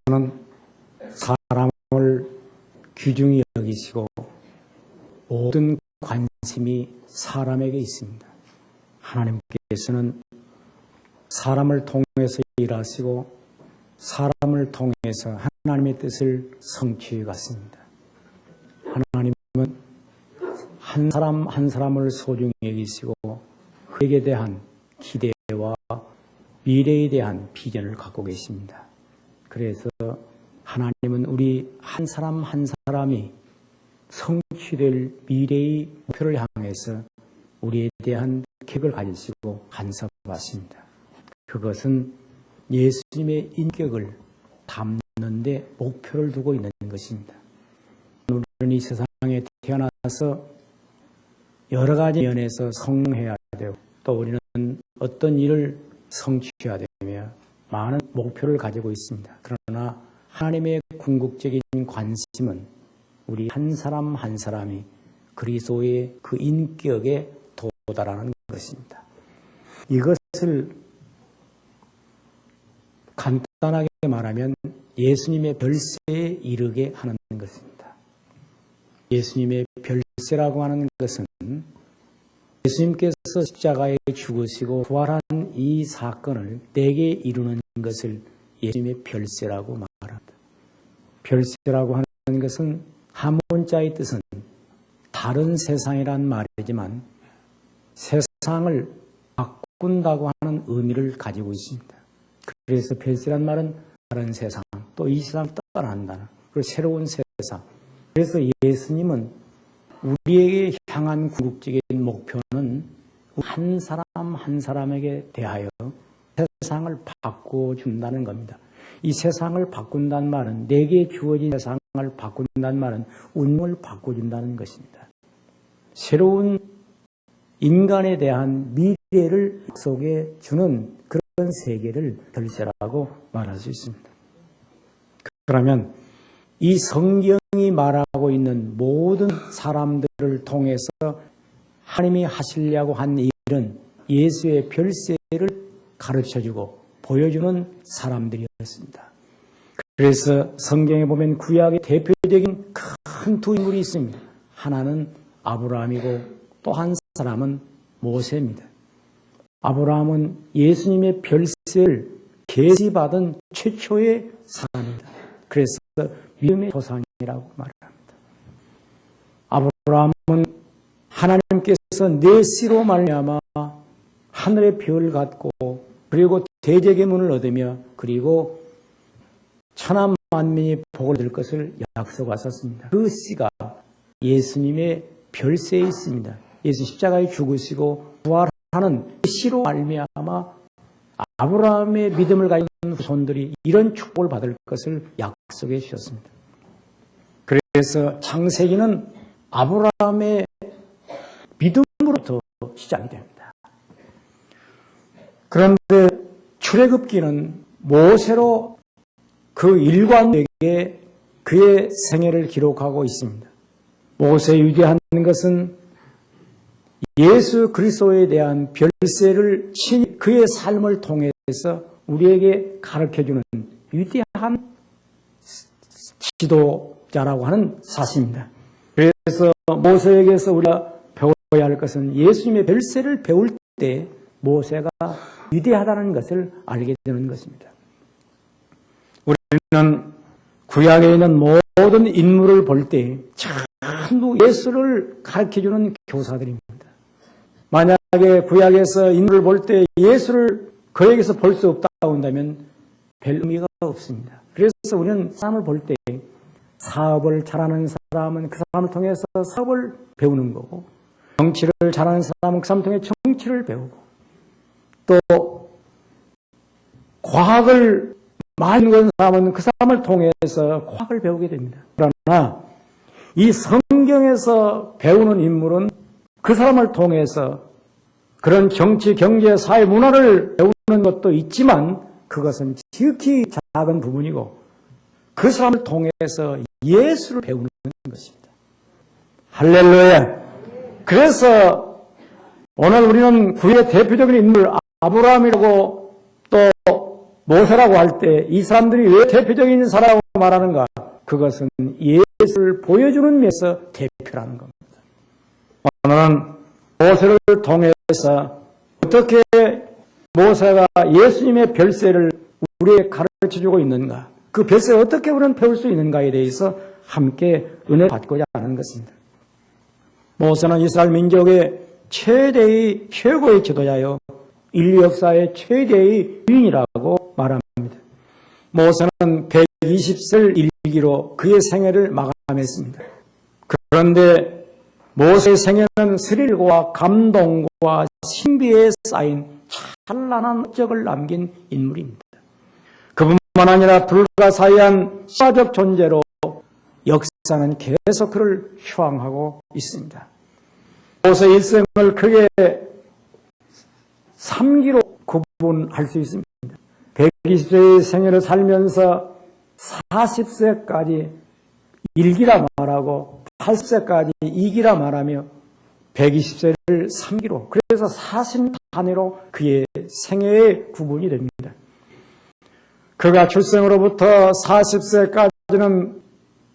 하나님께서는 사람을 귀중히 여기시고 모든 관심이 사람에게 있습니다. 하나님께서는 사람을 통해서 일하시고 사람을 통해서 하나님의 뜻을 성취해 갔습니다. 하나님은 한 사람 한 사람을 소중히 여기시고 그에게 대한 기대와 미래에 대한 비전을 갖고 계십니다. 그래서 하나님은 우리 한 사람 한 사람이 성취될 미래의 목표를 향해서 우리에 대한 계획을 가지시고 간섭하십니다. 그것은 예수님의 인격을 담는 데 목표를 두고 있는 것입니다. 우리는 이 세상에 태어나서 여러 가지 면에서 성공해야 되고 또 우리는 어떤 일을 성취해야 되며 많은 목표를 가지고 있습니다. 그러나 하나님의 궁극적인 관심은 우리 한 사람 한 사람이 그리스도의 그 인격에 도달하는 것입니다. 이것을 간단하게 말하면 예수님의 별세에 이르게 하는 것입니다. 예수님의 별세라고 하는 것은 예수님께서 십자가에 죽으시고 부활한 이 사건을 내게 이루는 것을 예수님의 별세라고 말합니다. 별세라고 하는 것은 한문자의 뜻은 다른 세상이란 말이지만 세상을 바꾼다고 하는 의미를 가지고 있습니다. 그래서 별세란 말은 다른 세상, 또 이 세상을 떠난다는 그리고 새로운 세상. 그래서 예수님은 우리에게 향한 궁극적인 목표는 한 사람 한 사람에게 대하여 세상을 바꿔준다는 겁니다. 이 세상을 바꾼다는 말은 내게 주어진 세상을 바꾼다는 말은 운명을 바꿔준다는 것입니다. 새로운 인간에 대한 미래를 속에 주는 그런 세계를 별세라고 말할 수 있습니다. 그러면 이 성경이 말하고 있는 모든 사람들을 통해서 하나님이 하시려고 한 일은 예수의 별세를 가르쳐주고 보여주는 사람들이었습니다. 그래서 성경에 보면 구약의 대표적인 큰 두 인물이 있습니다. 하나는 아브라함이고 또 한 사람은 모세입니다. 아브라함은 예수님의 별세를 계시받은 최초의 사람입니다. 그래서 믿음의 조상이라고 말합니다. 아브라함은 하나님께서 내 씨로 말미암아 하늘의 별을 갖고 그리고 대적의 문을 얻으며 그리고 천하 만민이 복을 얻을 것을 약속하셨습니다. 그 씨가 예수님의 별세에 있습니다. 예수 십자가에 죽으시고 부활하는 씨로 말미암아 아브라함의 믿음을 가진 후손들이 이런 축복을 받을 것을 약속해 주셨습니다. 그래서 창세기는 아브라함의 믿음으로부터 시작이 됩니다. 그런데 출애굽기는 모세로 그 일관되게 그의 생애를 기록하고 있습니다. 모세의 위대한 것은 예수 그리스도에 대한 별세를 친히 그의 삶을 통해서 우리에게 가르쳐주는 위대한 지도자라고 하는 사실입니다. 그래서 모세에게서 우리가 배워야 할 것은 예수님의 별세를 배울 때 모세가 위대하다는 것을 알게 되는 것입니다. 우리는 구약에 있는 모든 인물을 볼 때 전부 예수를 가르쳐주는 교사들입니다. 만약에 구약에서 인물을 볼 때 예수를 그에게서 볼 수 없다고 한다면 별 의미가 없습니다. 그래서 우리는 사람을 볼 때 사업을 잘하는 사람은 그 사람을 통해서 사업을 배우는 거고 정치를 잘하는 사람은 그 사람을 통해 정치를 배우고 또 과학을 많이 배운 사람은 그 사람을 통해서 과학을 배우게 됩니다. 그러나 이 성경에서 배우는 인물은 그 사람을 통해서 그런 정치, 경제, 사회, 문화를 배우는 것도 있지만 그것은 지극히 작은 부분이고 그 사람을 통해서 예수를 배우는 것입니다. 할렐루야. 그래서 오늘 우리는 구약의 대표적인 인물 아브라함이라고 또 모세라고 할 때 이 사람들이 왜 대표적인 사람이라고 말하는가? 그것은 예수를 보여주는 면에서 대표라는 겁니다. 오늘은 모세를 통해서 어떻게 모세가 예수님의 별세를 우리에게 가르쳐주고 있는가, 그 별세를 어떻게 우리는 배울 수 있는가에 대해서 함께 은혜를 받고자 하는 것입니다. 모세는 이스라엘 민족의 최고의 지도자요, 인류 역사의 최대의 유인이라고 말합니다. 모세는 120세를 일기로 그의 생애를 마감했습니다. 그런데 모세의 생애는 스릴과 감동과 신비에 쌓인 찬란한 업적을 남긴 인물입니다. 그뿐만 아니라 불가사의한 신화적 존재로 역사는 계속 그를 휴황하고 있습니다. 모세의 일생을 크게 3기로 구분할 수 있습니다. 120세의 생애를 살면서 40세까지 1기라 말하고 80세까지 2기라 말하며 120세를 3기로, 그래서 40단위로 그의 생애의 구분이 됩니다. 그가 출생으로부터 40세까지는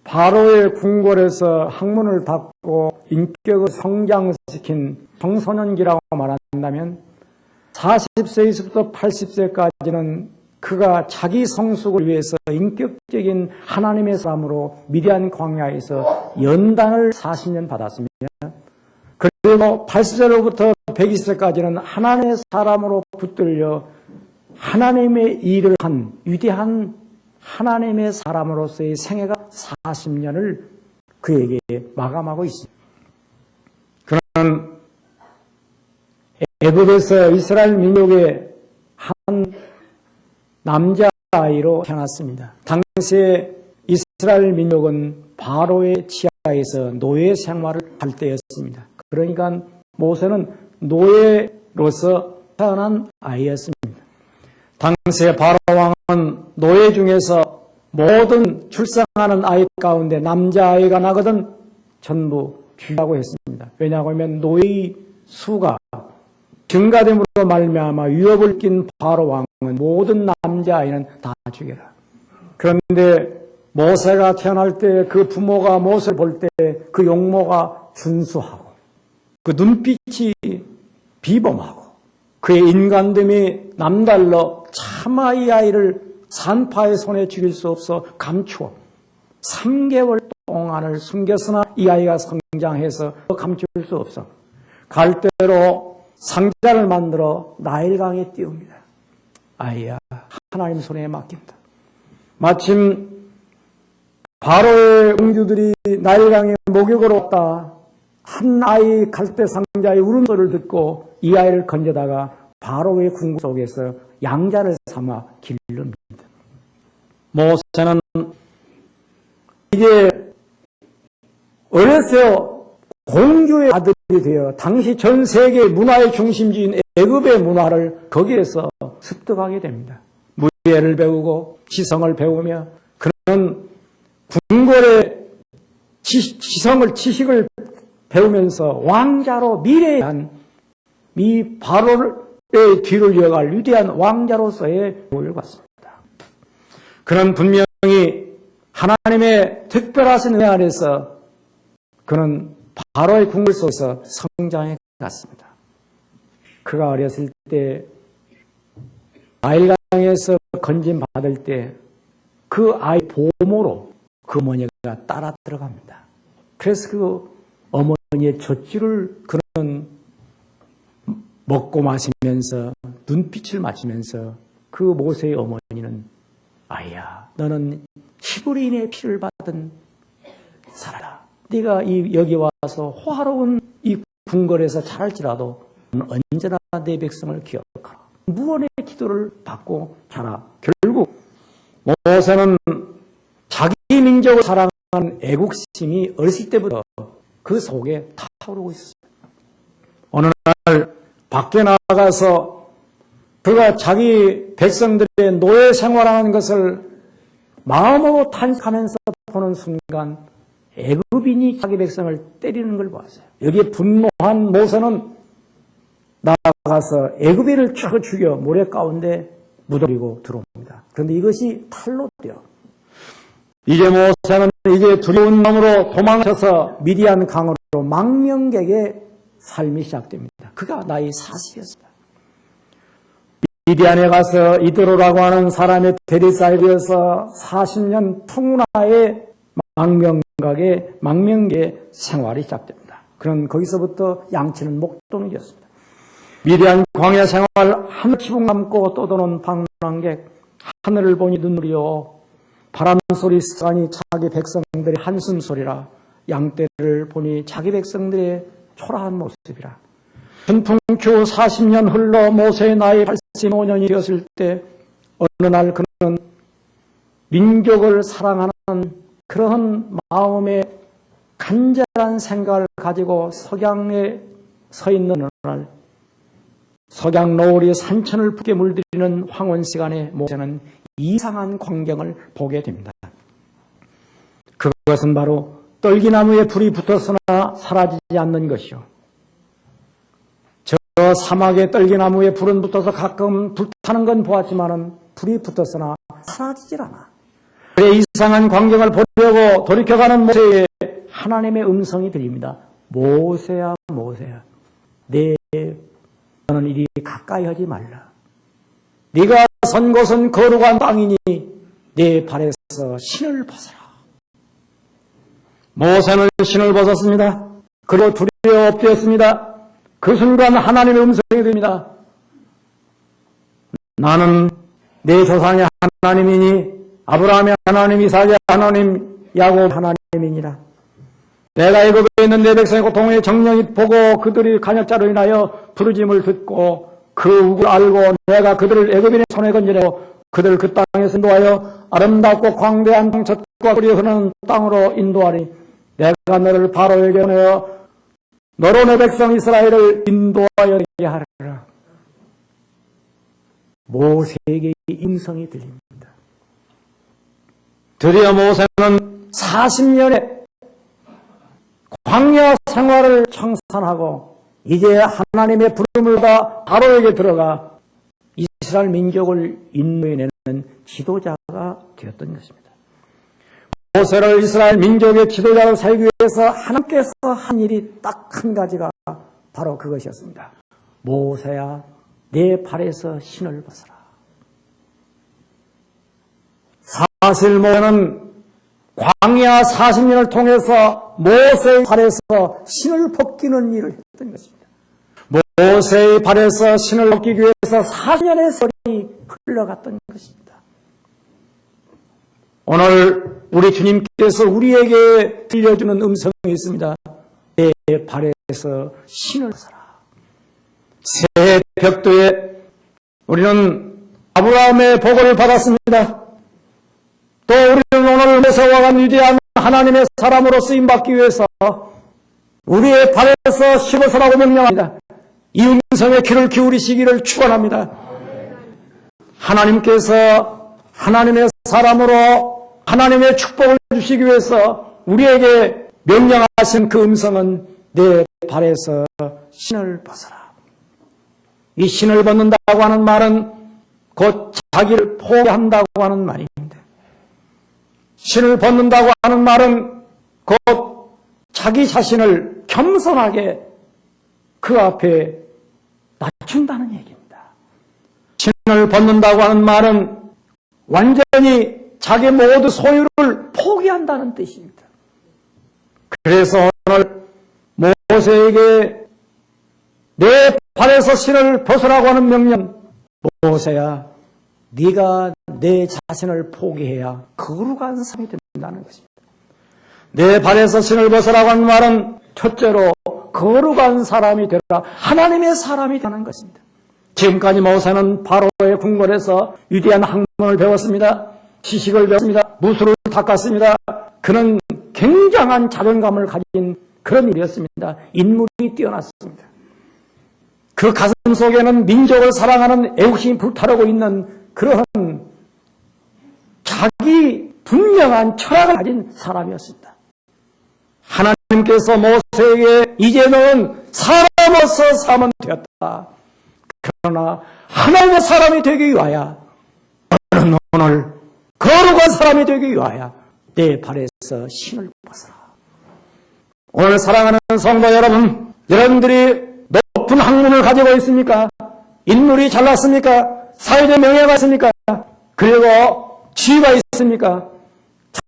바로의 궁궐에서 학문을 받고 인격을 성장시킨 청소년기라고 말한다면, 40세에서부터 80세까지는 그가 자기 성숙을 위해서 인격적인 하나님의 사람으로 미디안 광야에서 연단을 40년 받았으며, 그리고 80세로부터 120세까지는 하나님의 사람으로 붙들려 하나님의 일을 한 위대한 하나님의 사람으로서의 생애가 40년을 그에게 마감하고 있습니다. 그는 애굽에서 이스라엘 민족의 한 남자아이로 태어났습니다. 당시에 이스라엘 민족은 바로의 지하에서 노예 생활을 할 때였습니다. 그러니까 모세는 노예로서 태어난 아이였습니다. 당시에 바로 왕은 노예 중에서 모든 출생하는 아이 가운데 남자아이가 나거든 전부 죽이라고 했습니다. 왜냐하면 노예의 수가 증가됨으로 말미암아 위협을 낀 바로 왕은 모든 남자아이는 다 죽여라. 그런데 모세가 태어날 때 그 부모가 모세를 볼 때 그 용모가 준수하고 그 눈빛이 비범하고 그의 인간됨이 남달러 차마 이 아이를 산파의 손에 죽일 수 없어 감추어 3개월 동안을 숨겼으나 이 아이가 성장해서 감출 수 없어 갈대로 상자를 만들어 나일강에 띄웁니다. 아이야, 하나님 손에 맡긴다. 마침 바로의 공주들이 나일강에 목욕을 왔다. 한 아이 갈대 상자의 울음소리를 듣고 이 아이를 건져다가 바로의 궁궐 속에서 양자를 삼아 기릅니다. 모세는 이제 어려서 공주의 아들이 되어 당시 전 세계 문화의 중심지인 애굽의 문화를 거기에서 습득하게 됩니다. 무예를 배우고 지성을 배우며 그는 궁궐의 지식을 배우면서 왕자로 미래에 한 이 바로의 뒤를 이어갈 위대한 왕자로서의 교육을 받습니다. 그는 분명히 하나님의 특별하신 은혜 안에서 그는 바로의 궁궐 속에서 성장해 갔습니다. 그가 어렸을 때 나일강에서 건진 받을 때 그 아이 보모로 그 어머니가 따라 들어갑니다. 그래서 그 어머니의 젖줄을 그는 먹고 마시면서 눈빛을 맞추면서 그 모세의 어머니는 아이야, 너는 히브리인의 피를 받은 사람이다. 네가 여기 와서 호화로운 이 궁궐에서 자랄지라도 언제나 내 백성을 기억하라. 무언의 기도를 받고 자라. 결국 모세는 자기 민족을 사랑하는 애국심이 어렸을 때부터 그 속에 타오르고 있습니다. 어느 날 밖에 나가서 그가 자기 백성들의 노예 생활하는 것을 마음으로 탄식하면서 보는 순간 애굽인이 자기 백성을 때리는 걸 보았어요. 여기에 분노한 모세는 나가서 애굽인을 쳐 죽여 모래 가운데 묻어버리고 들어옵니다. 그런데 이것이 탈로 되어 이제 모세는 이제 두려운 마음으로 도망쳐서 미디안 강으로 망명객의 삶이 시작됩니다. 그가 나이 40이었습니다. 미디안에 가서 이드로라고 하는 사람의 대리사이드에서 40년 풍운하에 망명객의 생활이 시작됩니다. 그런 거기서부터 양치는 목동이었습니다. 미디안 광야 생활 하늘 지붕 감고 떠도는 방랑객, 하늘을 보니 눈물이요 바람소리 스가니 자기 백성들의 한숨소리라, 양떼를 보니 자기 백성들의 초라한 모습이라. 전풍큐 40년 흘러 모세의 나이 85년이 되었을 때 어느 날 그는 민족을 사랑하는 그러한 마음의 간절한 생각을 가지고 석양에 서 있는 어느 날 석양 노을이 산천을 붉게 물들이는 황혼 시간에 모세는 이상한 광경을 보게 됩니다. 그것은 바로 떨기나무에 불이 붙었으나 사라지지 않는 것이요. 저 사막에 떨기나무에 불은 붙어서 가끔 불타는 건 보았지만 불이 붙었으나 사라지질 않아. 그의 이상한 광경을 보려고 돌이켜가는 모세에 하나님의 음성이 들립니다. 모세야 모세야, 너는 이리 가까이 하지 말라. 네가 선 곳은 거룩한 땅이니 네 발에서 신을 벗어라. 모세는 신을 벗었습니다. 그리고 두려워 엎드렸습니다. 그 순간 하나님의 음성이 됩니다. 나는 내 조상의 하나님이니 아브라함의 하나님, 이삭의 하나님, 야곱 하나님이니라. 내가 애굽에 있는 내 백성의 고통의 정령이 보고 그들이 간역자로 인하여 부르짐을 듣고 그 우를 알고 내가 그들을 애굽인의 손에 건지려고 그들 그 땅에서 인도하여 아름답고 광대한 땅 젖과 꿀이 흐르는 땅으로 인도하리. 내가 너를 바로에게 보내어 너로 내 백성 이스라엘을 인도하여 되게 하리라. 모세에게 음성이 들립니다. 드디어 모세는 40년의 광야 생활을 청산하고 이제 하나님의 부름을 받아 바로에게 들어가 이스라엘 민족을 인도해내는 지도자가 되었던 것입니다. 모세를 이스라엘 민족의 지도자로 살기 위해서 하나님께서 한 일이 딱 한 가지가 바로 그것이었습니다. 모세야, 내 발에서 신을 벗어라. 사실 모세는 광야 40년을 통해서 모세의 발에서 신을 벗기는 일을 했던 것입니다. 모세의 발에서 신을 벗기기 위해서 40년의 세월이 흘러갔던 것입니다. 오늘 우리 주님께서 우리에게 들려주는 음성이 있습니다. 내 발에서 신을 벗어라. 새 벽도에 우리는 아브라함의 복을 받았습니다. 또 우리는 오늘 모세와 같은 위대한 하나님의 사람으로 쓰임받기 위해서 우리의 발에서 신벗으라고 명령합니다. 이 음성의 귀를 기울이시기를 축원합니다. 하나님께서 하나님의 사람으로 하나님의 축복을 주시기 위해서 우리에게 명령하신 그 음성은 내 발에서 신을 벗어라. 이 신을 벗는다고 하는 말은 곧 자기를 포기한다고 하는 말입니다. 신을 벗는다고 하는 말은 곧 자기 자신을 겸손하게 그 앞에 낮춘다는 얘기입니다. 신을 벗는다고 하는 말은 완전히 자기 모두 소유를 포기한다는 뜻입니다. 그래서 오늘 모세에게 내 발에서 신을 벗으라고 하는 명령, 모세야, 네가 내 자신을 포기해야 거룩한 사람이 된다는 것입니다. 내 발에서 신을 벗으라고 하는 말은 첫째로 거룩한 사람이 되라, 하나님의 사람이 되는 것입니다. 지금까지 모세는 바로의 궁궐에서 위대한 학문을 배웠습니다. 지식을 배웠습니다. 무술을 닦았습니다. 그는 굉장한 자존감을 가진 그런 일이었습니다. 인물이 뛰어났습니다. 그 가슴 속에는 민족을 사랑하는 애국심이 불타오르고 있는 그러한 자기 분명한 철학을 가진 사람이었습니다. 하나님께서 모세에게 이제 너는 사람으로서 사람은 되었다. 그러나 하나님의 사람이 되기 위하여 오늘 거룩한 사람이 되기 위하여 내 발에서 신을 벗어라. 오늘 사랑하는 성도 여러분, 여러분들이 높은 학문을 가지고 있습니까? 인물이 잘났습니까? 사회적 명예가 있습니까? 그리고 지위가 있습니까?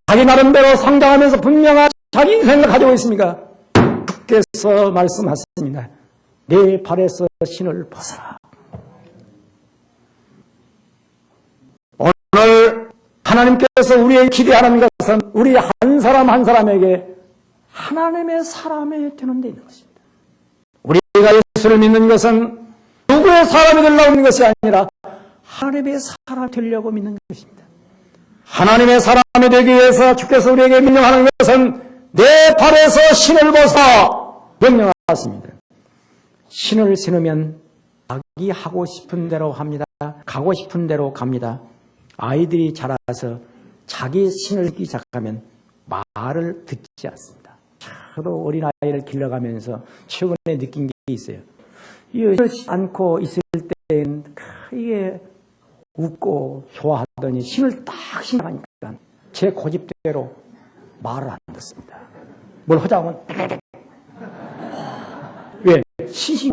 자기 나름대로 상당하면서 분명한 자기 인생을 가지고 있습니까? 주께서 말씀하십니다. 내 발에서 신을 벗어라. 오늘 하나님께서 우리에게 기대하는 것은 우리 한 사람 한 사람에게 하나님의 사람이 되는 데 있는 것입니다. 우리가 예수를 믿는 것은 누구의 사람이 되려고 믿는 것이 아니라 하나님의 사람이 되려고 믿는 것입니다. 하나님의 사람이 되기 위해서 주께서 우리에게 명령하는 것은 내 발에서 신을 벗어 명령하십니다. 신을 신으면 자기 하고 싶은 대로 합니다. 가고 싶은 대로 갑니다. 아이들이 자라서 자기 신을 신기 시작하면 말을 듣지 않습니다. 저도 어린아이를 길러가면서 최근에 느낀 게 있어요. 이러지 않고 있을 때는 크게 웃고 좋아하더니 신을 딱 신하니까 제 고집대로 말을 안 듣습니다. 뭘 하자면 왜? 신이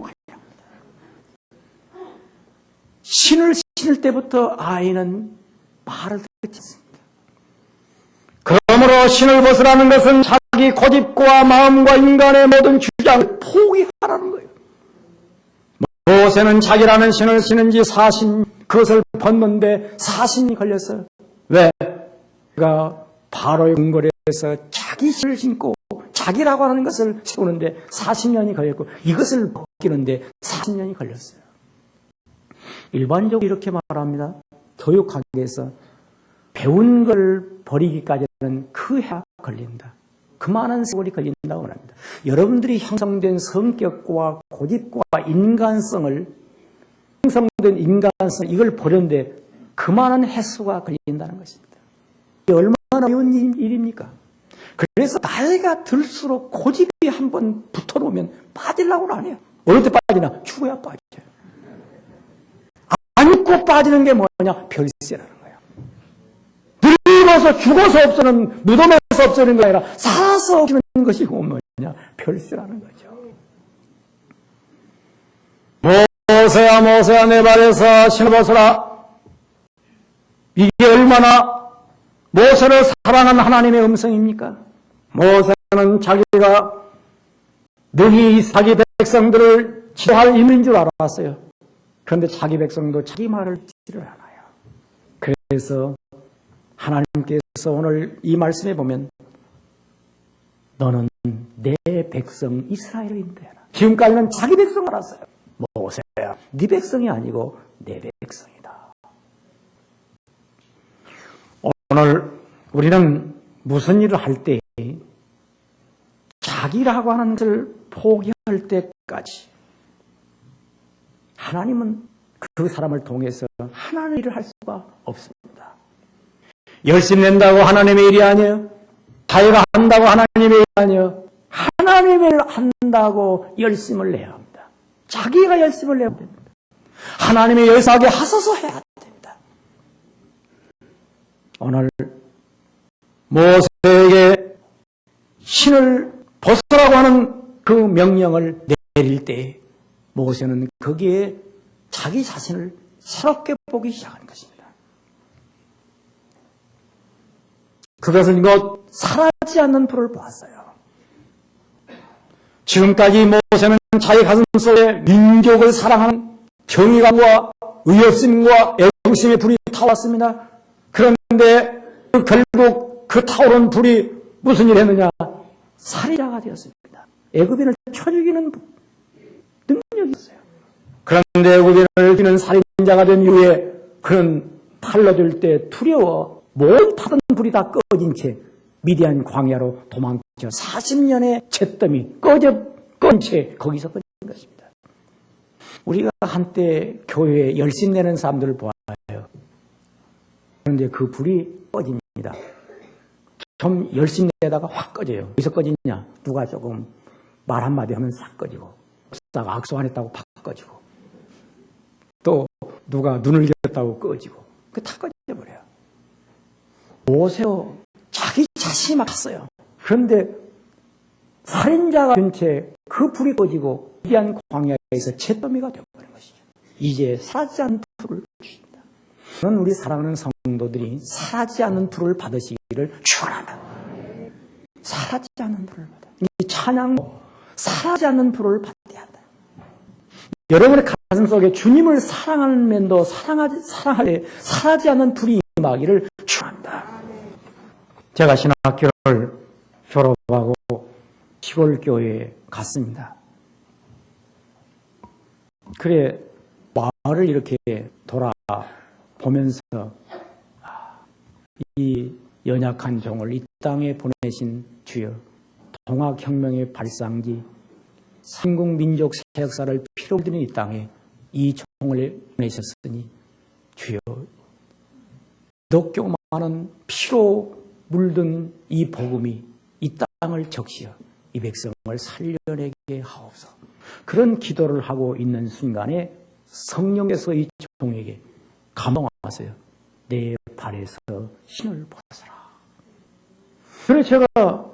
신을 신을 때부터 아이는 말을 듣지 않습니다. 그러므로 신을 벗으라는 것은 자기 고집과 마음과 인간의 모든 주장을 포기하라는 거예요. 모세는 자기라는 신을 신은 지 40, 그것을 벗는데 40년이 걸렸어요. 왜? 그가 바로의 궁궐에서 자기 신을 신고 자기라고 하는 것을 세우는데 40년이 걸렸고 이것을 벗기는데 40년이 걸렸어요. 일반적으로 이렇게 말합니다. 교육학에서 배운 걸 버리기까지는 그 해가 걸린다. 그 많은 세월이 걸린다고 합니다. 여러분들이 형성된 성격과 고집과 인간성을 형성된 인간성 이걸 버렸는데 그 많은 횟수가 걸린다는 것입니다. 이게 얼마나 어려운 일입니까? 그래서 나이가 들수록 고집이 한번 붙어놓으면 빠지려고는 안 해요. 어느 때 빠지나? 죽어야 빠져요. 안 죽고 빠지는 게 뭐냐? 별세라는 거예요. 늙어서 죽어서 없어는 무덤에서 없어지는 게 아니라 살아서 없어지는 것이고 뭐냐? 별세라는 거죠. 모세야 모세야 내 발에서 신을 벗어라. 이게 얼마나 모세를 사랑한 하나님의 음성입니까? 모세는 자기가 능히 자기 백성들을 지도할 인물인 줄 알았어요. 그런데 자기 백성도 자기 말을 듣지를 않아요. 그래서 하나님께서 오늘 이 말씀에 보면 너는 내 백성 이스라엘을 인도해라. 지금까지는 자기 백성 알았어요. 모세야 네 백성이 아니고 내 백성이다. 오늘 우리는 무슨 일을 할 때 자기라고 하는 것을 포기할 때까지 하나님은 그 사람을 통해서 하나님의 일을 할 수가 없습니다. 열심 낸다고 하나님의 일이 아니에요. 자기가 한다고 하나님의 일이 아니에요. 하나님의 일을 한다고 열심을 내야 합니다. 자기가 열심을 내야 됩니다. 하나님의 열심하게 하소서 해야 됩니다. 오늘 모세에게 신을 벗으라고 하는 그 명령을 내릴 때 모세는 거기에 자기 자신을 새롭게 보기 시작한 것입니다. 그것은 곧 사라지지 않는 불을 보았어요. 지금까지 모세는 자기 가슴 속에 민족을 사랑하는 정의감과 의협심과 애국심의 불이 타왔습니다. 그런데 결국 그 타오른 불이 무슨 일을 했느냐? 살인자가 되었습니다. 애굽인을 쳐 죽이는 능력이 있어요. 그런데 애굽인을 죽이는 살인자가 된 이후에 그는 팔러들 때 두려워 모든 타던 불이 다 꺼진 채 미디안 광야로 도망쳐 40년의 잿더미 꺼진 채 거기서 꺼진 것입니다. 우리가 한때 교회에 열심 내는 사람들을 보아요. 그런데 그 불이 꺼집니다. 좀 열심히 내다가 확 꺼져요. 어디서 꺼지냐? 누가 조금 말 한마디 하면 싹 꺼지고, 싹 악수 안 했다고 팍 꺼지고, 또 누가 눈을 겼다고 꺼지고, 그 다 꺼져버려요. 모세요. 자기 자신이 막았어요. 그런데 살인자가 된 채 그 불이 꺼지고 위대한 광야에서 잿더미가 되어버린 것이죠. 이제 사라지지 않는 불을 주신다. 저는 우리 사랑하는 성도들이 사라지지 않는 불을 받으시기를 축원합니다. 사라지지 않는 불을 받아. 이 찬양 사라지지 않는 불을 받아야 한다. 여러분의 가슴 속에 주님을 사랑하는 면도 사랑하되 사라지지 않는 불이 임하기를 축원합니다. 제가 신학교를 졸업하고 시골 교회에 갔습니다. 그래 마을을 이렇게 돌아보면서 이 연약한 종을 이 땅에 보내신 주여, 동학혁명의 발상지 삼국민족 새 역사를 피로 드린 이 땅에 이 종을 보내셨으니 주여, 기독교 많은 피로 물든 이 복음이 이 땅을 적시어 이 백성을 살려내게 하옵소서. 그런 기도를 하고 있는 순간에 성령께서 이 종에게 감동하세요. 내 발에서 신을 벗어라. 그래서 제가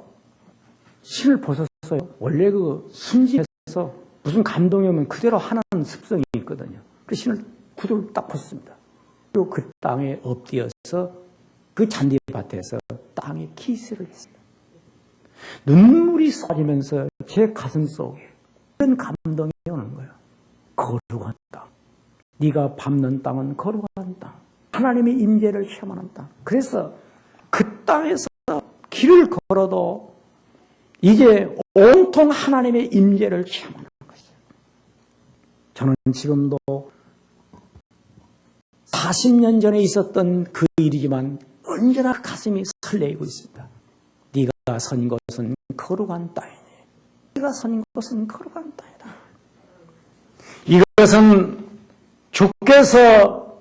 신을 벗었어요. 원래 그 순진해서 무슨 감동이 오면 그대로 하는 습성이 있거든요. 그 신을 구두를 딱 벗습니다. 그리고 그 땅에 엎드려서 그 잔디밭에서 땅에 키스를 했습니다. 눈물이 쏟아지면서 제 가슴 속에 그런 감동이 오는 거예요. 거룩한 땅. 네가 밟는 땅은 거룩한 땅. 하나님의 임재를 체험하는 땅. 그래서 그 땅에서 길을 걸어도 이제 온통 하나님의 임재를 체험하는 것이에요. 저는 지금도 40년 전에 있었던 그 일이지만 언제나 가슴이 설레이고 있습니다. 네가 선 곳은 거룩한 땅이니 네가 선 곳은 거룩한 땅이다. 이것은 주께서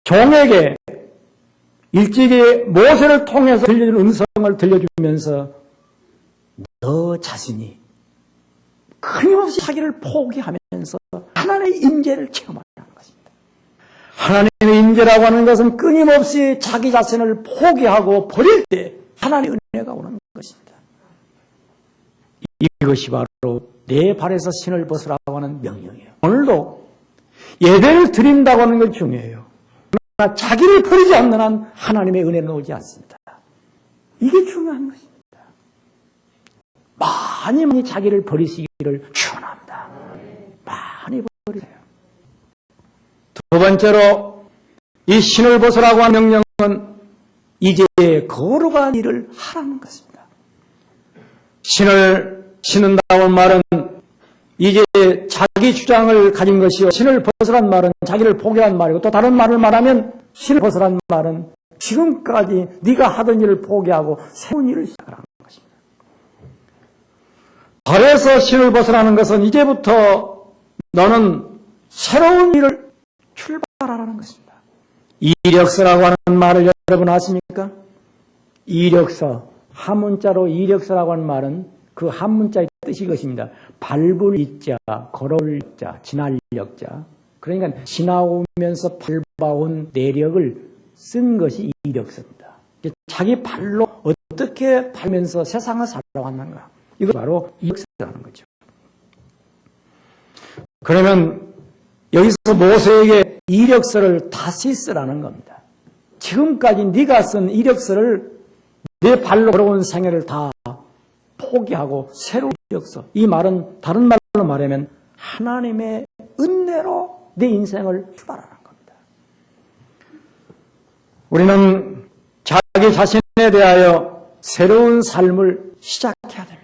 종에게 일찍이 모세를 통해서 들려준 음성을 들려주면서 너 자신이 끊임없이 자기를 포기하면서 하나님의 임재를 체험하는 것입니다. 하나님의 임재라고 하는 것은 끊임없이 자기 자신을 포기하고 버릴 때 하나님의 은혜가 오는 것입니다. 이것이 바로 내 발에서 신을 벗으라고 하는 명령이에요. 오늘도 예배를 드린다고 하는 건 중요해요. 그러나 자기를 버리지 않는 한 하나님의 은혜는 오지 않습니다. 이게 중요한 것입니다. 많이 자기를 버리시기를 축원합니다. 많이 버리세요. 두 번째로 이 신을 벗으라고 하는 명령은 이제 거룩한 일을 하라는 것입니다. 신을 신는다고 말은 이제 자기 주장을 가진 것이요, 신을 벗으란 말은 자기를 포기한 말이고, 또 다른 말을 말하면 신을 벗으란 말은 지금까지 네가 하던 일을 포기하고 새로운 일을 시작하라는 것입니다. 발에서 신을 벗으라는 것은 이제부터 너는 새로운 일을 출발하라는 것입니다. 이력서라고 하는 말을 여러분 아십니까? 이력서, 한문자로 이력서라고 하는 말은 그 한문자의 뜻이 이것입니다. 밟을 이자, 걸어올 자, 지날 역자. 그러니까 지나오면서 밟아온 내력을 쓴 것이 이력서입니다. 자기 발로 어떻게 밟으면서 세상을 살아왔는가. 이거 바로 이력서라는 거죠. 그러면 여기서 모세에게 이력서를 다시 쓰라는 겁니다. 지금까지 네가 쓴 이력서를 내 발로 걸어온 생애를 다 포기하고 새로운 이력서. 이 말은 다른 말로 말하면 하나님의 은혜로 내 인생을 출발하는 겁니다. 우리는 자기 자신에 대하여 새로운 삶을 시작해야 됩니다.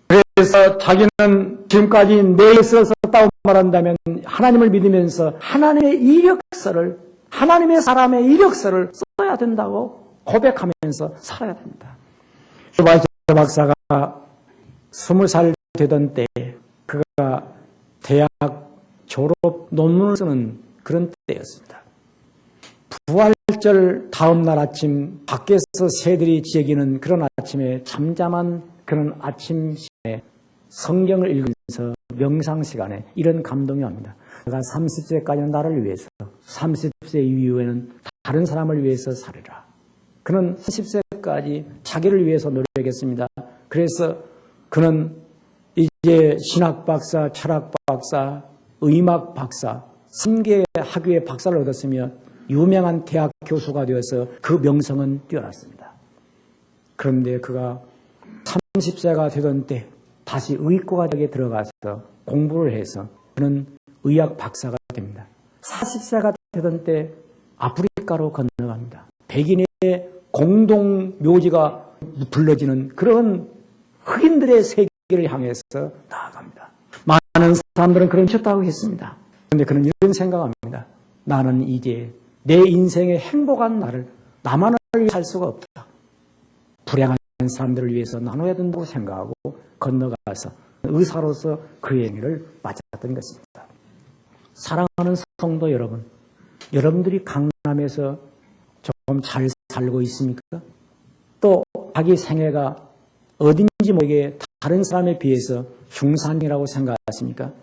그래서 자기는 지금까지 내 이력서를 썼다고 말한다면 하나님을 믿으면서 하나님의 이력서를, 하나님의 사람의 이력서를 써야 된다고 고백하면서 살아야 됩니다. 슈바이처 박사가 20살 되던 때 그가 대학 졸업 논문을 쓰는 그런 때였습니다. 부활절 다음 날 아침 밖에서 새들이 지저귀는 그런 아침에 잠잠한 그런 아침 시간에 성경을 읽으면서 명상 시간에 이런 감동이 옵니다. 내가 30세까지는 나를 위해서, 30세 이후에는 다른 사람을 위해서 살으라. 그는 30세까지 자기를 위해서 노력했습니다. 그래서 그는 이제 신학 박사, 철학 박사, 의막 박사, 3개의 학위의 박사를 얻었으며 유명한 대학 교수가 되어서 그 명성은 뛰어났습니다. 그런데 그가 30세가 되던 때 다시 의과대학에 들어가서 공부를 해서 그는 의학 박사가 됩니다. 40세가 되던 때 아프리카로 건너갑니다. 백인의 공동 묘지가 불러지는 그런 흑인들의 세계를 향해서 나아갑니다. 많은 사람들은 그런 미쳤다고 했습니다. 그런데 그는 이런 생각합니다. 나는 이제 내 인생의 행복한 날을 나만을 위해 살 수가 없다. 불행한 사람들을 위해서 나눠야 된다고 생각하고 건너가서 의사로서 그의 행위를 맞았던 것입니다. 사랑하는 성도 여러분, 여러분들이 강남에서 조금 잘 살고 있습니까? 또 자기 생애가 어딘지 모르게 다른 사람에 비해서 흉산이라고 생각하십니까?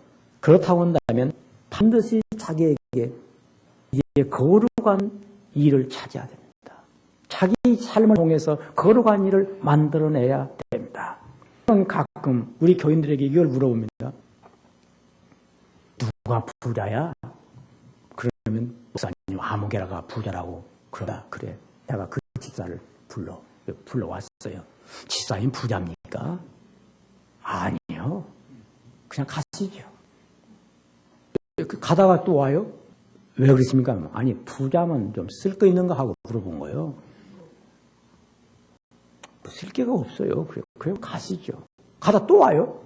그렇다고 한다면 반드시 자기에게 이제 거룩한 일을 찾아야 됩니다. 자기 삶을 통해서 거룩한 일을 만들어내야 됩니다. 가끔 우리 교인들에게 이걸 물어봅니다. 누가 부자야? 그러면 목사님 아무개라가 부자라고 그러다. 그래, 내가 그 집사를 불러왔어요. 집사님 부자입니까? 아니요. 그냥 가시죠. 가다가 또 와요? 왜 그러십니까? 아니, 부자면 좀 쓸 거 있는가 하고 물어본 거예요. 쓸 게가 없어요. 그래요, 가시죠. 가다 또 와요?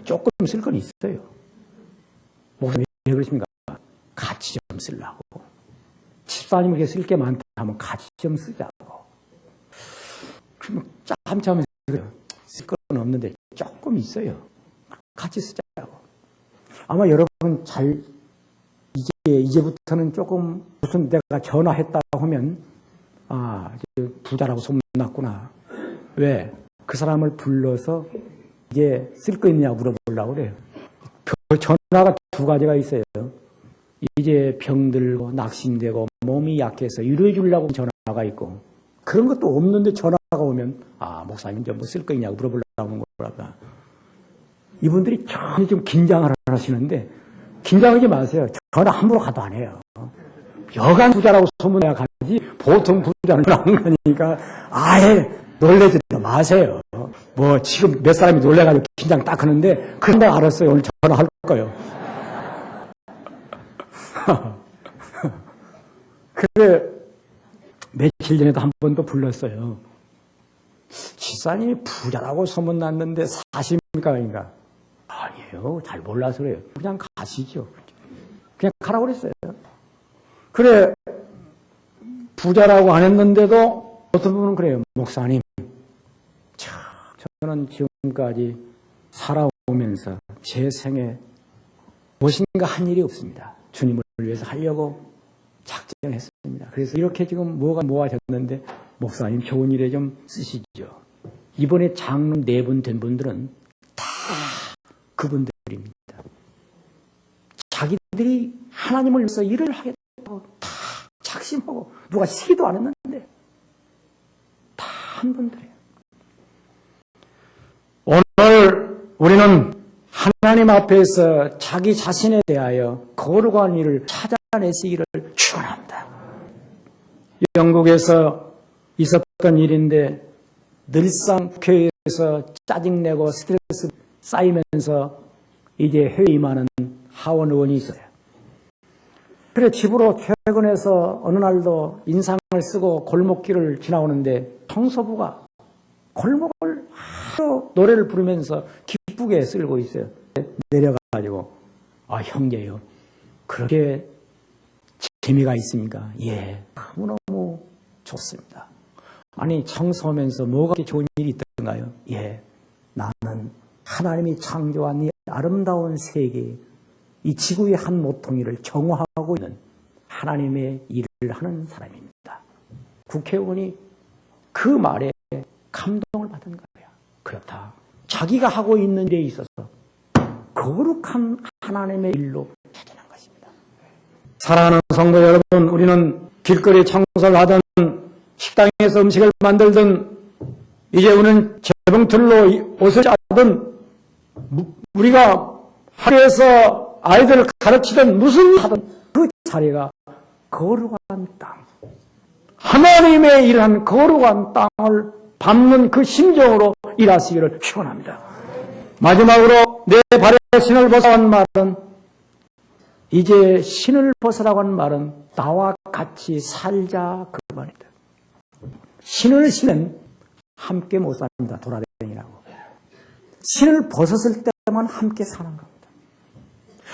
조금 쓸 건 있어요. 왜 그러십니까? 같이 좀 쓰려고. 집사님에게 쓸 게 많다 하면 같이 좀 쓰자고. 그러면 짬짬하면서 그래요. 쓸 건 없는데 조금 있어요. 같이 쓰자고. 아마 여러분 이제부터는 조금 무슨 내가 전화했다 하면 부자라고 소문났구나. 왜? 그 사람을 불러서 이제 쓸 거 있냐고 물어보려고 그래요. 전화가 두 가지가 있어요. 이제 병들고 낙심되고 몸이 약해서 위로해 주려고 전화가 있고, 그런 것도 없는데 전화가 오면 목사님 좀 뭐 쓸 거 있냐고 물어보려고 하는 거라다. 이분들이 전혀 좀 긴장을 하시는데 긴장하지 마세요. 전화 함부로 가도 안 해요. 여간 부자라고 소문내야 가지 보통 부자는 나오는 거니까 아예 놀래지도 마세요. 뭐 지금 몇 사람이 놀래가지고 긴장 딱 하는데 그런데 알았어요. 오늘 전화할 거예요. 그래 며칠 전에도 한 번 더 불렀어요. 집사님이 부자라고 소문났는데 사십니까? 아닌가? 아니에요. 잘 몰라서 그래요. 그냥 가시죠. 그냥 가라고 그랬어요. 그래 부자라고 안 했는데도 어떤 분은 그래요. 목사님, 저는 지금까지 살아오면서 제 생에 무엇인가 한 일이 없습니다. 주님을 위해서 하려고 작정했습니다. 그래서 이렇게 지금 뭐가 모아졌는데 목사님 좋은 일에 좀 쓰시죠. 이번에 장로 4분 된 분들은 다 그분들입니다. 자기들이 하나님을 위해서 일을 하겠다고 다 작심하고 누가 시기도 안 했는데 다 한 분들이에요. 오늘 우리는 하나님 앞에서 자기 자신에 대하여 거룩한 일을 찾아내시기를 축원합니다. 영국에서 있었던 일인데 늘상 교회에서 짜증내고 스트레스 쌓이면서 이제 회의 임하는 하원 의원이 있어요. 그래 집으로 퇴근해서 어느 날도 인상을 쓰고 골목길을 지나오는데 청소부가 골목을 하루 노래를 부르면서 기쁘게 쓸고 있어요. 내려가가지고 형제요, 그렇게 재미가 있습니까? 예, 너무너무 좋습니다. 아니 청소하면서 뭐가 그렇게 좋은 일이 있던가요? 예, 나는 하나님이 창조한 이 아름다운 세계, 이 지구의 한 모퉁이를 정화하고 있는 하나님의 일을 하는 사람입니다. 국회의원이 그 말에 감동을 받은 거예요. 그렇다. 자기가 하고 있는 일에 있어서 거룩한 하나님의 일로 찾아낸 것입니다. 사랑하는 성도 여러분, 우리는 길거리 청소를 하든 식당에서 음식을 만들든 이제 우리는 재봉틀로 옷을 짜든 우리가 학교에서 아이들을 가르치든 무슨 하든 그 자리가 거룩한 땅, 하나님의 일한 거룩한 땅을 밟는 그 심정으로 일하시기를 축원합니다. 마지막으로 내 발에 신을 벗어라는 말은, 이제 신을 벗으라고 하는 말은 나와 같이 살자 그 말이다. 신을 신은 함께 못 삽니다. 돌아다니라고. 신을 벗었을 때만 함께 사는 겁니다.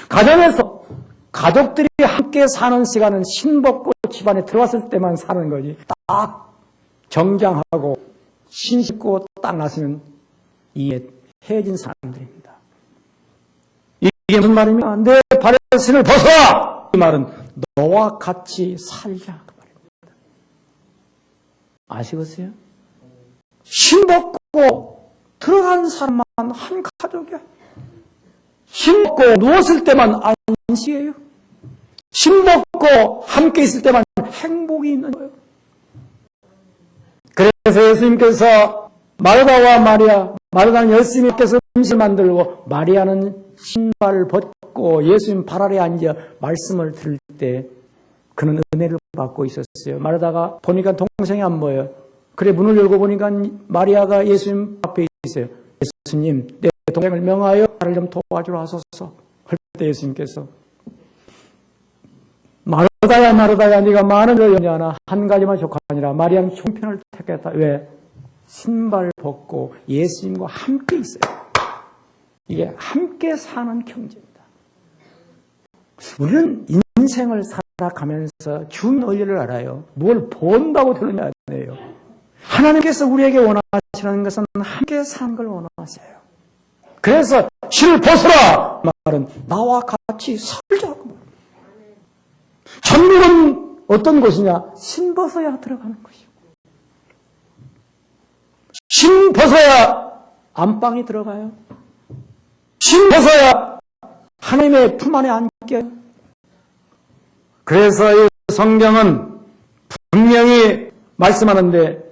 가정에서 가족들이 함께 사는 시간은 신 벗고 집안에 들어왔을 때만 사는 거지, 딱 정장하고 신 신고 딱 나서면 이게 헤어진 사람들입니다. 이게 무슨 말이냐? 내 발에 신을 벗어라! 이 말은 너와 같이 살자 그 말입니다. 아시겠어요? 신 벗고 들어간 사람만 한 가족이야. 신 벗고 누웠을 때만 안식이에요. 신 벗고 함께 있을 때만 행복이 있는 거예요. 그래서 예수님께서 마르다와 마리아, 마르다는 열심히 해서 음식을 만들고 마리아는 신발을 벗고 예수님 발 아래 앉아 말씀을 들을 때 그는 은혜를 받고 있었어요. 마르다가 보니까 동생이 안 보여요. 그래 문을 열고 보니까 마리아가 예수님 앞에 있어요. 예수님, 내 동생을 명하여 나를 좀 도와주러 하소서 할 때 예수님께서 마르다야 마르다야 네가 많은 걸 염려하나 한 가지만 족하니라. 마리아는 형편을 택했다. 왜? 신발 벗고 예수님과 함께 있어요. 이게 함께 사는 경제입니다. 우리는 인생을 살아가면서 준 원리를 알아요. 뭘 본다고 되느냐 아니에요. 하나님께서 우리에게 원하시는 것은 함께 사는 걸 원하세요. 그래서 신을 벗으라 말은 나와 같이 살자고. 천국은 어떤 곳이냐? 신 벗어야 들어가는 것이고, 신 벗어야 안방에 들어가요. 신 벗어야 하나님의 품 안에 안겨요. 그래서 이 성경은 분명히 말씀하는데,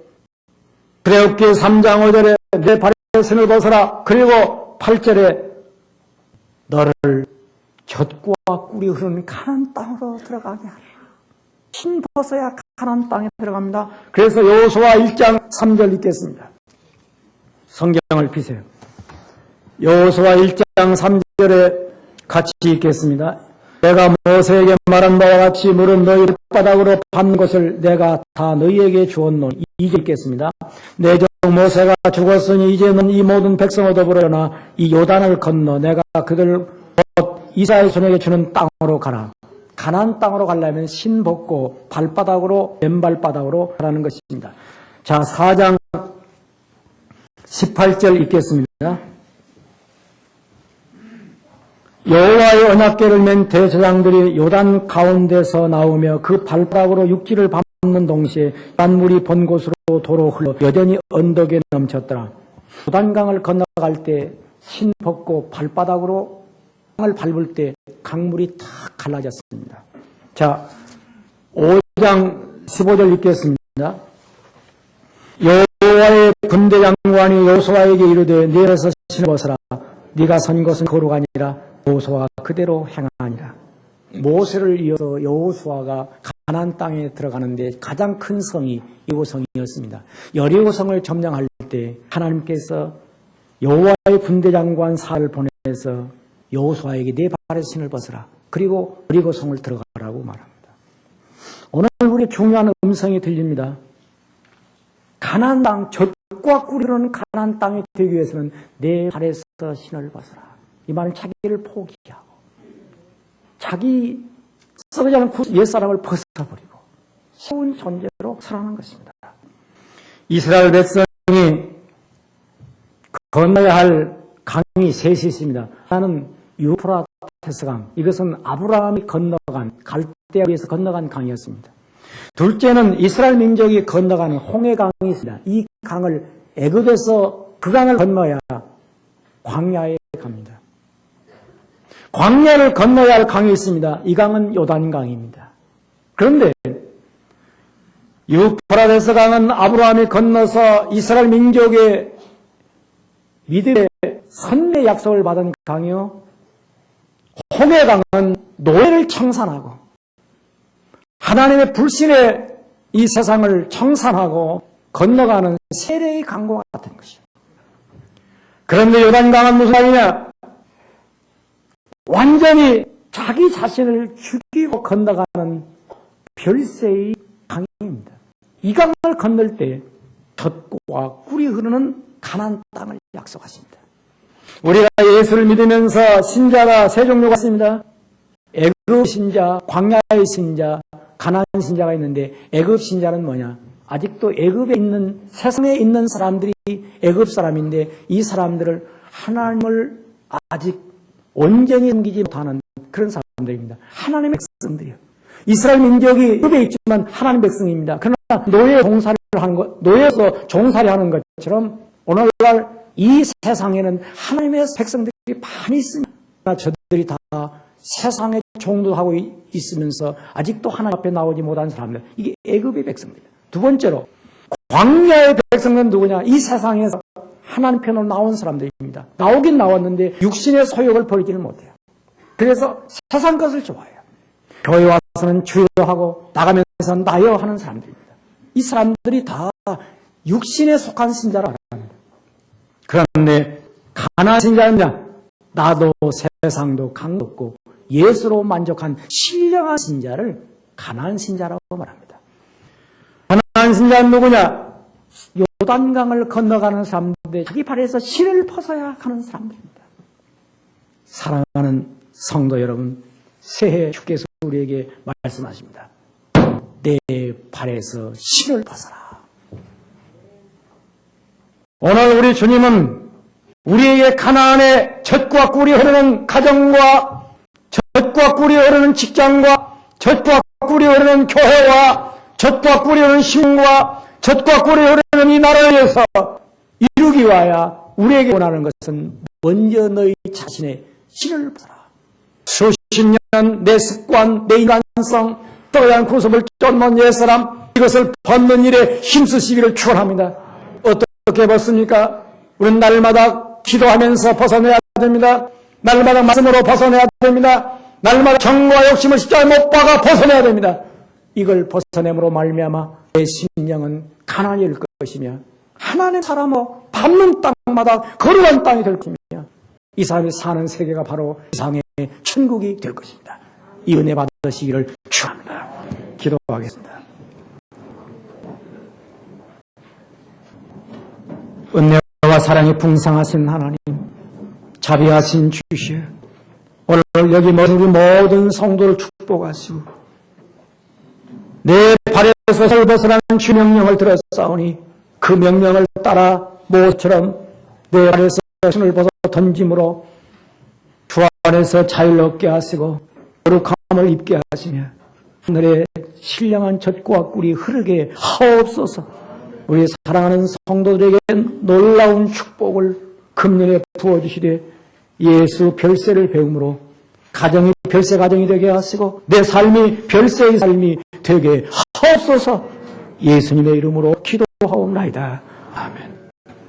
그레옵기 3장 5절에 내 발에 신을 벗어라. 그리고 8절에 너를 젖과 꿀이 흐르는 가나안 땅으로 들어가게 하라. 신 벗어야 가나안 땅에 들어갑니다. 그래서 여호수아 1장 3절 읽겠습니다. 성경을 피세요. 여호수아 1장 3절에 같이 읽겠습니다. 내가 모세에게 말한 바와 같이 물은 너희 바닥으로 밟는 것을 내가 다 너희에게 주었노니. 이제 읽겠습니다. 내 종 모세가 죽었으니 이제는 이 모든 백성을 더불어나 이 요단을 건너 내가 그들 곧 이스라엘 손에게 주는 땅으로 가라. 가나안 땅으로 가려면 신 벗고 발바닥으로, 맨발바닥으로 가라는 것입니다. 자, 4장 18절 읽겠습니다. 여호와의 언약궤를 맨 대제사장들이 요단 가운데서 나오며 그 발바닥으로 육지를 밟는 동시에 요단물이 본 곳으로 도로 흘러 여전히 언덕에 넘쳤더라. 요단강을 건너갈 때 신 벗고 발바닥으로 강을 밟을 때 강물이 탁 갈라졌습니다. 자, 5장 15절 읽겠습니다. 여호와의 군대 장관이 여호수아에게 이르되 내일에서 신을 벗어라. 네가 선 것은 거룩하니라. 여호수아가 그대로 행하니라. 모세를 이어서 여호수아가 가나안 땅에 들어가는데 가장 큰 성이 여리고성이었습니다. 여리고성을 점령할 때 하나님께서 여호와의 군대 장관 사를 보내서 여호수아에게 네 발의 신을 벗어라. 그리고 여리고성을 들어가라고 말합니다. 오늘 우리 중요한 음성이 들립니다. 가나안 땅, 젖과 꿀이 흐르는 가나안 땅이 되기 위해서는 내 발에서 신을 벗어라. 이 말은 자기를 포기하고 자기 썩지 않은 옛사람을 벗어버리고 새로운 존재로 살아가는 것입니다. 이스라엘 백성이 건너야 할 강이 셋이 있습니다. 하나는 유프라테스 강, 이것은 아브라함이 건너간, 갈대아에 의해서 건너간 강이었습니다. 둘째는 이스라엘 민족이 건너간 홍해 강이 있습니다. 이 강을 애굽에서 그 강을 건너야 광야에 갑니다. 광야를 건너야 할 강이 있습니다. 이 강은 요단강입니다. 그런데 유프라데스 강은 아브라함이 건너서 이스라엘 민족의 믿음의 선내 약속을 받은 강이요. 홍해 강은 노예를 청산하고 하나님의 불신의 이 세상을 청산하고 건너가는 세례의 강과 같은 것이요. 그런데 요단강은 무슨 강이냐? 완전히 자기 자신을 죽이고 건너가는 별세의 강입니다. 이 강을 건널 때 젖과 꿀이 흐르는 가나안 땅을 약속하십니다. 우리가 예수를 믿으면서 신자가 세 종류가 있습니다. 애굽 신자, 광야의 신자, 가나안 신자가 있는데 애굽 신자는 뭐냐? 아직도 애굽에 있는 세상에 있는 사람들이 애굽 사람인데 이 사람들을 하나님을 아직 온전히 섬기지 못하는 그런 사람들입니다. 하나님의 백성들이요. 이스라엘 민족이 애굽에 있지만 하나님 백성입니다. 그러나 노예 종살이를 하는 것, 노예에서 종살이 하는 것처럼 오늘날 이 세상에는 하나님의 백성들이 많이 있습니다. 저들이 다 세상에 종도하고 있으면서 아직도 하나님 앞에 나오지 못한 사람들. 이게 애굽의 백성들입니다. 두 번째로 광야의 백성은 누구냐? 이 세상에서 하나님 편으로 나온 사람들입니다. 나오긴 나왔는데 육신의 소욕을 버리지는 못해요. 그래서 세상 것을 좋아해요. 교회 와서는 주여 하고 나가면서 나여 하는 사람들입니다. 이 사람들이 다 육신에 속한 신자라 합니다. 그런데 가나안 신자는요, 나도 세상도 강도 없고 예수로 만족한 신령한 신자를 가나안 신자라고 말합니다. 가나안 신자는 누구냐? 요단강을 건너가는 사람들, 자기 발에서 실을 벗어야 하는 사람들입니다. 사랑하는 성도 여러분, 새해 주께서 우리에게 말씀하십니다. 내 발에서 실을 벗어라. 오늘 우리 주님은 우리에게 가나안의 젖과 꿀이 흐르는 가정과 젖과 꿀이 흐르는 직장과 젖과 꿀이 흐르는 교회와 젖과 꿀이 흐르는 신과 젖과 꿀이 흐르는 이 나라를 위해서 이루기 위하여 우리에게 원하는 것은 먼저 너희 자신의 실을 벗어라. 수십 년 내 습관, 내 인간성, 떠난 구습을 쫓는 옛사람, 이것을 벗는 일에 힘쓰시기를 축원합니다. 어떻게 벗습니까? 우리는 날마다 기도하면서 벗어내야 됩니다. 날마다 말씀으로 벗어내야 됩니다. 날마다 정과 욕심을 십자가에 못 박아 벗어내야 됩니다. 이걸 벗어냄으로 말미암아 내 심령은 가난해질 것이며 하나님 사람으로 밟는 땅마다 거룩한 땅이 될 것이며 이 사람이 사는 세계가 바로 세상의 천국이 될 것입니다. 이 은혜 받으시기를 축원합니다. 기도하겠습니다. 은혜와 사랑이 풍성하신 하나님, 자비하신 주시오. 오늘 여기 모든 우리 모든 성도를 축복하시고 내 발에서 설 벗어나는 주 명령을 들었사오니 그 명령을 따라 모처럼 내 발에서 신을 벗어 던짐으로 주 안에서 자유를 얻게 하시고 거룩함을 입게 하시며 하늘의 신령한 젖과 꿀이 흐르게 하옵소서. 우리 사랑하는 성도들에게 놀라운 축복을 금년에 부어주시되 예수 별세를 배움으로 가정이 별세 가정이 되게 하시고 내 삶이 별세의 삶이 되게 하옵소서. 예수님의 이름으로 기도하옵나이다. 아멘.